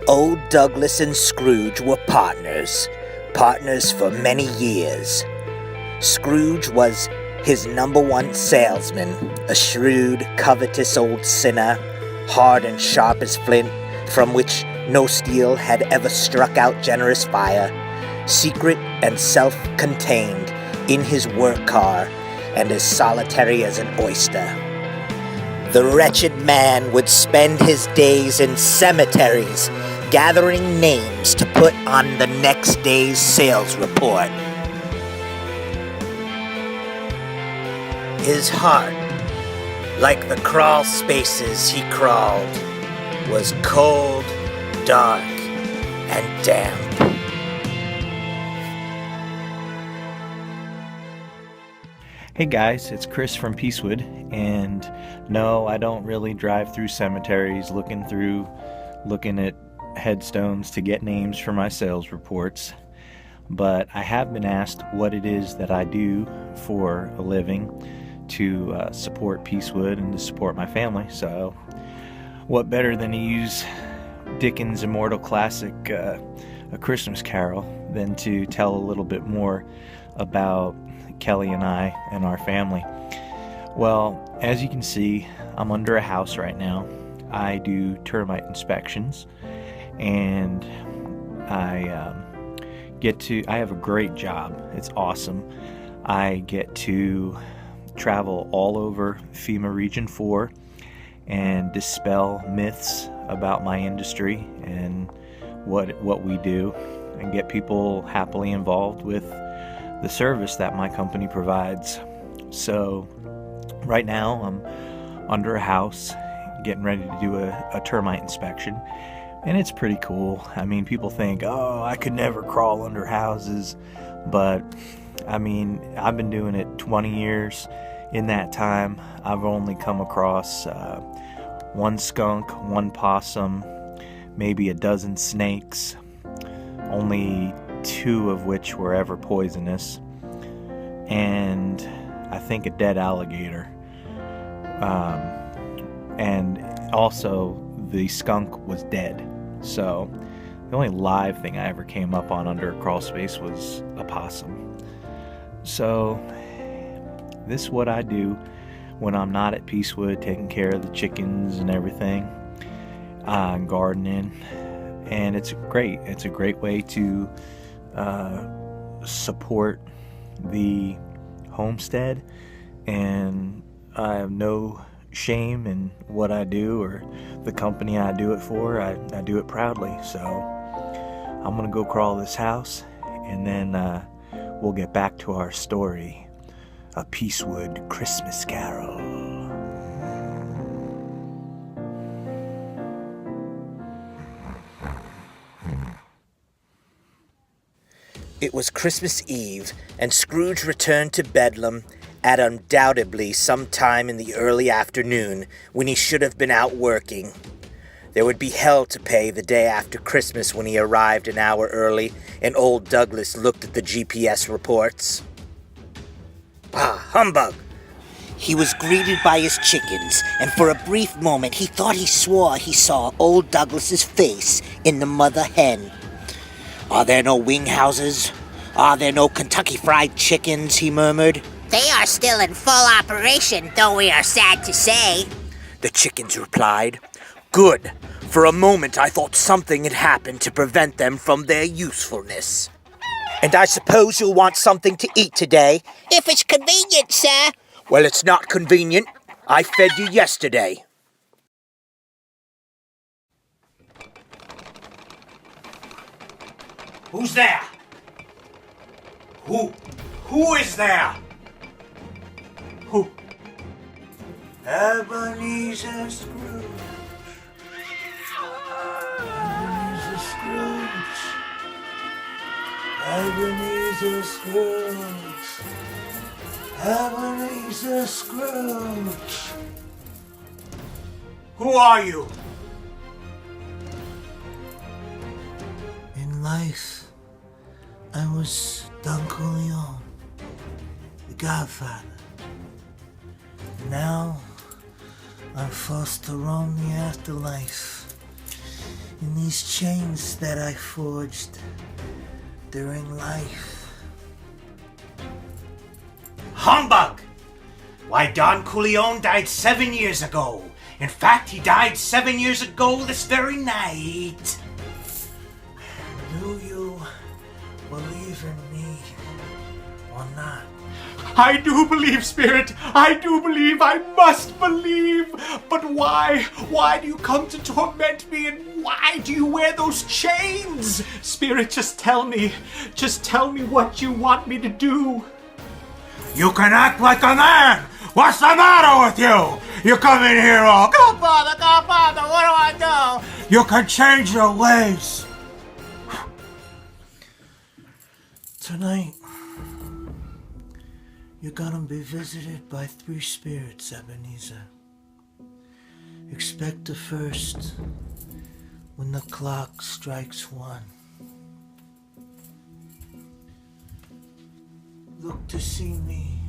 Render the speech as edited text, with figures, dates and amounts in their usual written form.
Old Douglas and Scrooge were partners for many years. Scrooge was his number one salesman, a shrewd, covetous old sinner, hard and sharp as flint, from which no steel had ever struck out generous fire, secret and self-contained in his work car, and as solitary as an oyster. The wretched man would spend his days in cemeteries, gathering names to put on the next day's sales report. His heart, like the crawl spaces he crawled, was cold, dark, and damp. Hey guys, it's Chris from Peacewood, and no, I don't really drive through cemeteries looking at headstones to get names for my sales reports, but I have been asked what it is that I do for a living to support Peacewood and to support my family. So what better than to use Dickens' immortal classic, A Christmas Carol, than to tell a little bit more about Kelly and I and our family. Well, as you can see, I'm under a house right now. I do termite inspections, and I have a great job. It's awesome. I get to travel all over FEMA Region 4 and dispel myths about my industry and what we do, and get people happily involved with the service that my company provides. So right now I'm under a house getting ready to do a termite inspection, and it's pretty cool. I mean, people think, oh, I could never crawl under houses, but I mean, I've been doing it 20 years. In that time, I've only come across one skunk, one possum, maybe a dozen snakes, only 2 of which were ever poisonous, and I think a dead alligator. And also the skunk was dead. So the only live thing I ever came up on under a crawl space was a possum. So this is what I do when I'm not at Peacewood, taking care of the chickens and everything, gardening, and it's great. It's a great way to support the homestead, and I have no shame in what I do or the company I do it for. I do it proudly. So I'm gonna go crawl this house, and then we'll get back to our story, A Peacewood Christmas Carol. It was Christmas Eve, and Scrooge returned to Bedlam at undoubtedly some time in the early afternoon when he should have been out working. There would be hell to pay the day after Christmas when he arrived an hour early, and old Douglas looked at the GPS reports. Ah, humbug! He was greeted by his chickens, and for a brief moment he thought he swore he saw old Douglas's face in the mother hen. Are there no wing houses? Are there no Kentucky Fried Chickens? He murmured. They are still in full operation, though we are sad to say. The chickens replied. Good. For a moment I thought something had happened to prevent them from their usefulness. And I suppose you'll want something to eat today? If it's convenient, sir. Well, it's not convenient. I fed you yesterday. Who's there? Who is there? Who? Ebenezer Scrooge. Ebenezer Scrooge. Ebenezer Scrooge. Ebenezer Scrooge. Who are you? In life, I was Don Corleone, the Godfather. Now, I'm forced to roam the afterlife in these chains that I forged during life. Humbug! Why, Don Corleone died 7 years ago. In fact, he died 7 years ago this very night. Do you believe in me or not? I do believe, Spirit. I do believe. I must believe. But why? Why do you come to torment me? And why do you wear those chains? Spirit, just tell me. Just tell me what you want me to do. You can act like a man! What's the matter with you? You come in here all, Godfather, what do I do? You can change your ways. Tonight, you're gonna be visited by 3 spirits, Ebenezer. Expect the first when the clock strikes 1. Look to see me